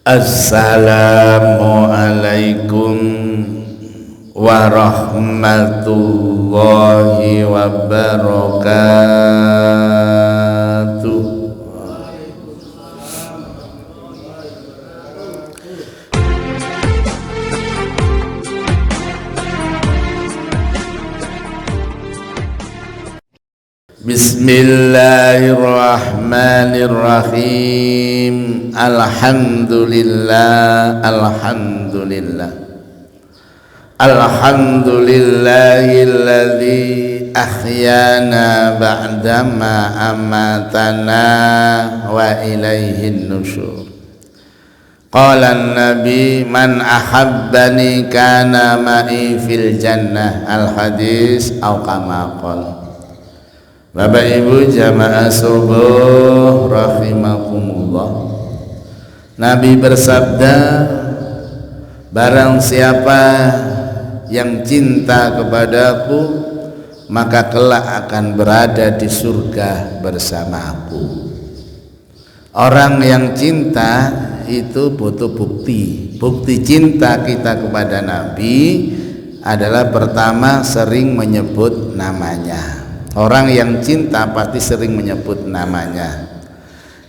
Assalamualaikum warahmatullahi wabarakatuh. Bismillahirrahmanirrahim. Alhamdulillah, alhamdulillahilladzi ahyana ba'dama amatana wa ilaihin nusyur. Qala an-nabi man ahabbani kana ma'i fil jannah. Al-hadis au kama qala. Bapak Ibu jamaah subuh rahimakumullah. Nabi bersabda, barang siapa yang cinta kepadaku maka kelak akan berada di surga bersamaku. Orang yang cinta itu butuh bukti. Bukti cinta kita kepada Nabi adalah pertama sering menyebut namanya. Orang yang cinta pasti sering menyebut namanya.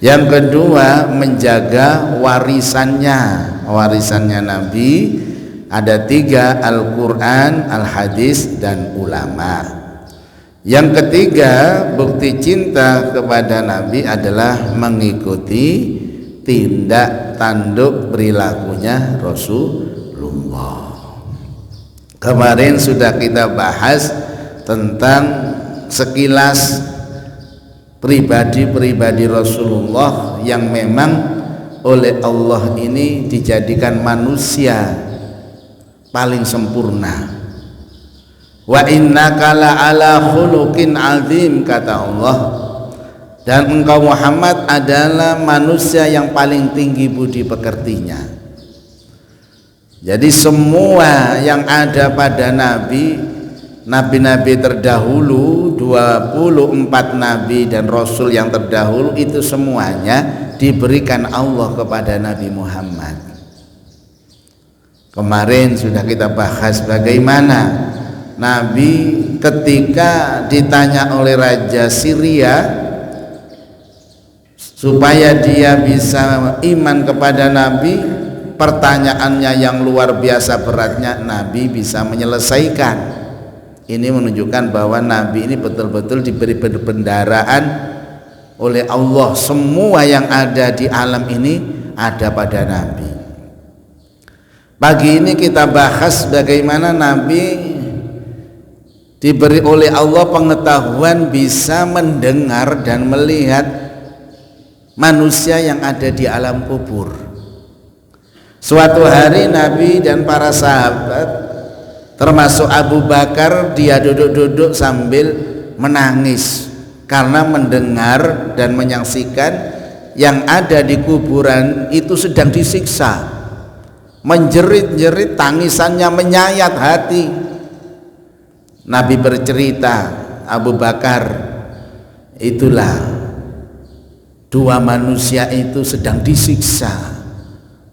Yang kedua, menjaga warisannya Nabi. Ada 3, Al-Quran, Al-Hadis, dan ulama. Yang ketiga, bukti cinta kepada Nabi adalah mengikuti tindak tanduk perilakunya Rasulullah. Kemarin sudah kita bahas tentang sekilas pribadi-pribadi Rasulullah yang memang oleh Allah ini dijadikan manusia paling sempurna. Wa innaka la'ala khuluqin azim, kata Allah, dan engkau Muhammad adalah manusia yang paling tinggi budi pekertinya. Jadi semua yang ada pada Nabi-nabi terdahulu, 24 nabi dan rasul yang terdahulu, itu semuanya diberikan Allah kepada Nabi Muhammad. Kemarin sudah kita bahas bagaimana Nabi ketika ditanya oleh Raja Syria supaya dia bisa iman kepada Nabi, pertanyaannya yang luar biasa beratnya, Nabi bisa menyelesaikan. Ini menunjukkan bahwa Nabi ini betul-betul diberi pendaraan oleh Allah. Semua yang ada di alam ini ada pada Nabi. Pagi ini kita bahas bagaimana Nabi diberi oleh Allah pengetahuan bisa mendengar dan melihat manusia yang ada di alam kubur. Suatu hari Nabi dan para sahabat termasuk Abu Bakar, dia duduk-duduk sambil menangis karena mendengar dan menyaksikan yang ada di kuburan itu sedang disiksa. Menjerit-jerit, tangisannya menyayat hati. Nabi bercerita, Abu Bakar, itulah 2 manusia itu sedang disiksa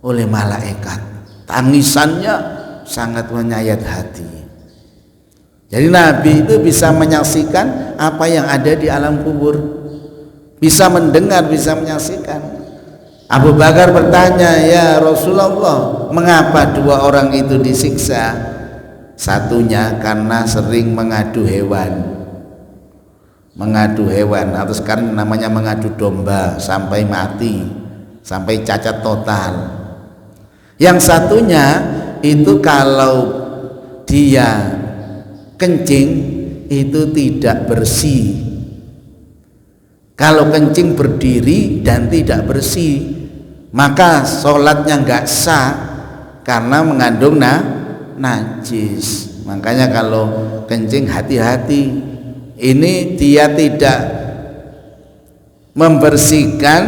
oleh malaikat. Tangisannya sangat menyayat hati. Jadi Nabi itu bisa menyaksikan apa yang ada di alam kubur, bisa mendengar, bisa menyaksikan. Abu Bakar bertanya, ya Rasulullah, mengapa 2 orang itu disiksa? Satunya karena sering mengadu hewan, atau sekarang namanya mengadu domba sampai mati, sampai cacat total. Yang satunya itu kalau dia kencing itu tidak bersih. Kalau kencing berdiri dan tidak bersih, maka sholatnya nggak sah karena mengandung najis. Makanya kalau kencing hati-hati. Ini dia tidak membersihkan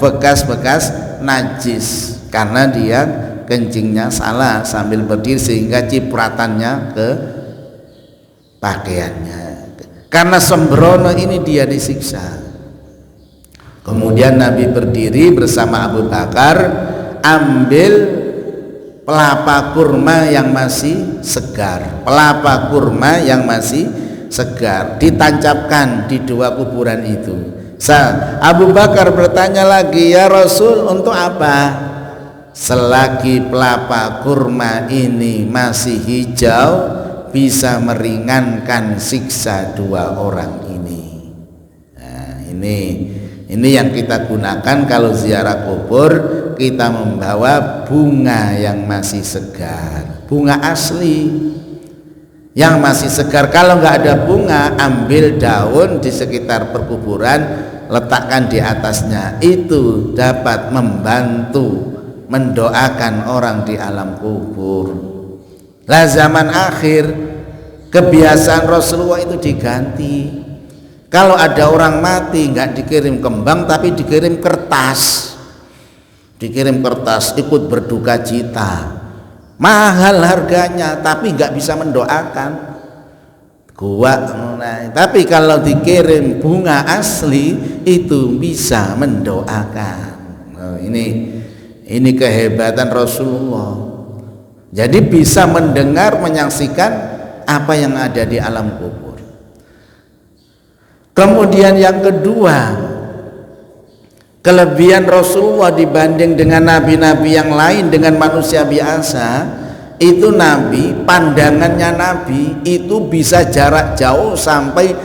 bekas-bekas najis karena dia kencingnya salah sambil berdiri sehingga cipratannya ke pakaiannya. Karena sembrono ini dia disiksa. Kemudian Nabi berdiri bersama Abu Bakar. ambil pelapa kurma yang masih segar, pelapa kurma yang masih segar, ditancapkan di dua kuburan itu. Abu Bakar bertanya lagi, ya Rasul, untuk apa? Selagi pelapa kurma ini masih hijau, bisa meringankan siksa dua orang ini. Nah, ini yang kita gunakan kalau ziarah kubur. Kita membawa bunga yang masih segar, bunga asli yang masih segar. Kalau nggak ada bunga, ambil daun di sekitar perkuburan, letakkan di atasnya, itu dapat membantu mendoakan orang di alam kubur. Lah zaman akhir kebiasaan Rasulullah itu diganti. Kalau ada orang mati nggak dikirim kembang tapi dikirim kertas. Dikirim kertas ikut berduka cita, mahal harganya tapi nggak bisa mendoakan. Tapi kalau dikirim bunga asli itu bisa mendoakan. Ini kehebatan Rasulullah. Jadi bisa mendengar, menyaksikan apa yang ada di alam kubur. Kemudian yang kedua, kelebihan Rasulullah dibanding dengan nabi-nabi yang lain, dengan manusia biasa, itu Nabi, pandangannya Nabi itu bisa jarak jauh sampai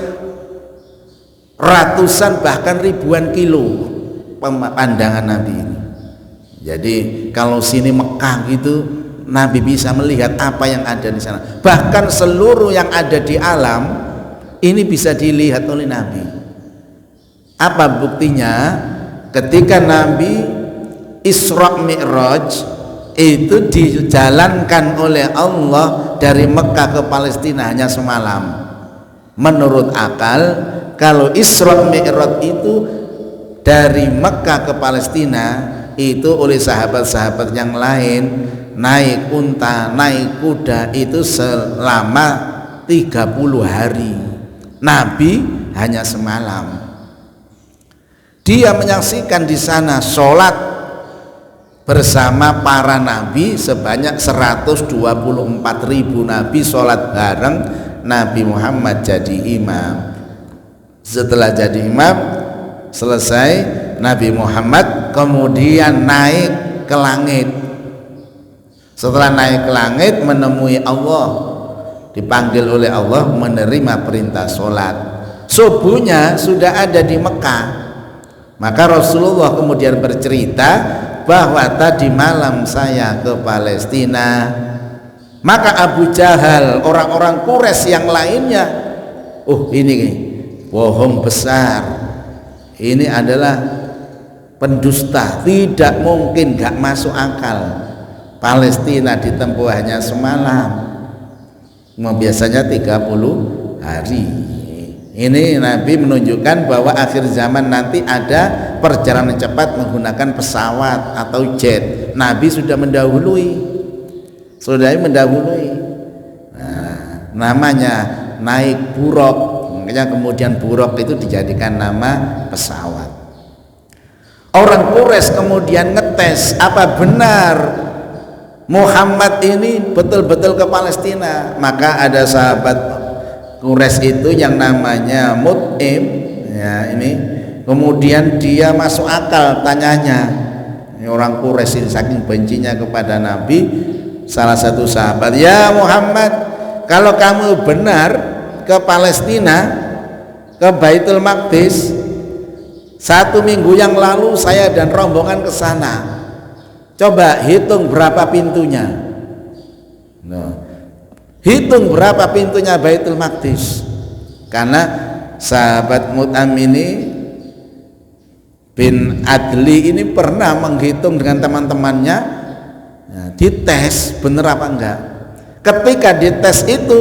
ratusan bahkan ribuan kilo pandangan Nabi ini. Jadi kalau sini Mekah gitu, Nabi bisa melihat apa yang ada di sana. Bahkan seluruh yang ada di alam ini bisa dilihat oleh Nabi. Apa buktinya? Ketika Nabi Isra Mi'raj itu dijalankan oleh Allah dari Mekah ke Palestina hanya semalam. Menurut akal, kalau Isra Mi'raj itu dari Mekah ke Palestina itu oleh sahabat-sahabat yang lain naik unta, naik kuda itu selama 30 hari. Nabi hanya semalam. Dia menyaksikan di sana sholat bersama para nabi sebanyak 124.000 nabi sholat bareng. Nabi Muhammad jadi imam. Setelah jadi imam selesai, Nabi Muhammad kemudian naik ke langit. Setelah naik ke langit menemui Allah, dipanggil oleh Allah menerima perintah sholat. Subuhnya sudah ada di Mekah. Maka Rasulullah kemudian bercerita bahwa tadi malam saya ke Palestina. Maka Abu Jahal, orang-orang Quraisy yang lainnya, ini bohong besar, ini adalah pendusta, tidak mungkin, gak masuk akal. Palestina ditempuh hanya semalam, biasanya 30 hari. Ini Nabi menunjukkan bahwa akhir zaman nanti ada perjalanan cepat menggunakan pesawat atau jet. Nabi sudah mendahului, namanya naik buraq. Makanya kemudian buraq itu dijadikan nama pesawat. Orang Quraisy kemudian ngetes apa benar Muhammad ini betul-betul ke Palestina. Maka ada sahabat Quraisy itu yang namanya Mut'im, ya ini, kemudian dia masuk akal tanyanya. Ini orang Quraisy ini saking bencinya kepada Nabi, salah satu sahabat, ya Muhammad, kalau kamu benar ke Palestina, ke Baitul Maqdis, 1 minggu yang lalu saya dan rombongan ke sana. Coba hitung berapa pintunya. Hitung berapa pintunya Baitul Maqdis. Karena sahabat Mut'am ini bin Adli ini pernah menghitung dengan teman-temannya, dites benar apa enggak. Ketika dites itu,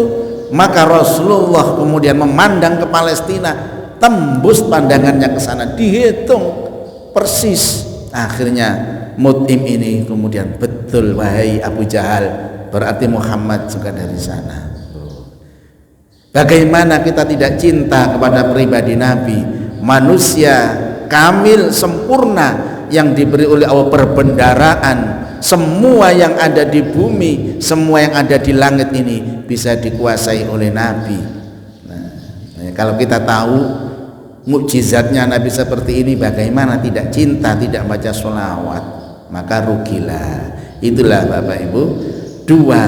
maka Rasulullah kemudian memandang ke Palestina, tembus pandangannya ke sana, dihitung persis. Akhirnya Mut'im ini kemudian, betul wahai Abu Jahal, berarti Muhammad juga dari sana. Bagaimana kita tidak cinta kepada pribadi Nabi, manusia kamil sempurna yang diberi oleh Allah, perbendaraan, semua yang ada di bumi, semua yang ada di langit ini bisa dikuasai oleh Nabi. Nah, kalau kita tahu mukjizatnya Nabi seperti ini, bagaimana tidak cinta, tidak baca sholawat? Maka rugilah. Itulah Bapak Ibu, dua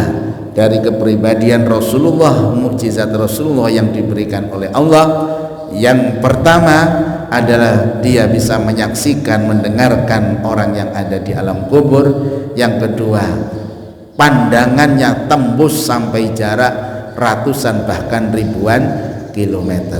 dari kepribadian Rasulullah, mukjizat Rasulullah yang diberikan oleh Allah. Yang pertama adalah dia bisa menyaksikan, mendengarkan orang yang ada di alam kubur. Yang kedua, pandangannya tembus sampai jarak ratusan bahkan ribuan kilometer.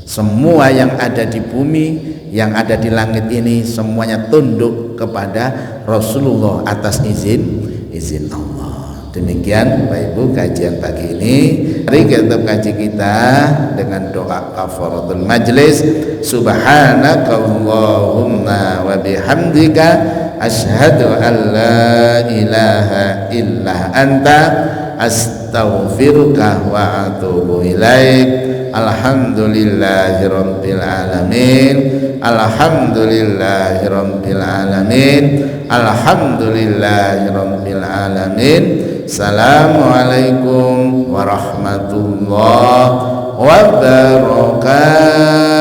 Semua yang ada di bumi, yang ada di langit ini, semuanya tunduk kepada Rasulullah atas izin Allah. Demikian Bapak Ibu kajian pagi ini. Mari kita kaji kita dengan doa kafaratul majlis. Subhanakallahumma wa bihamdika asyhadu an la ilaha illa anta astaghfiruka wa atubu ilaik. Alhamdulillahirabbil alamin. Alhamdulillahirabbil alamin. Alhamdulillahirabbil alamin. Assalamualaikum warahmatullahi wabarakatuh.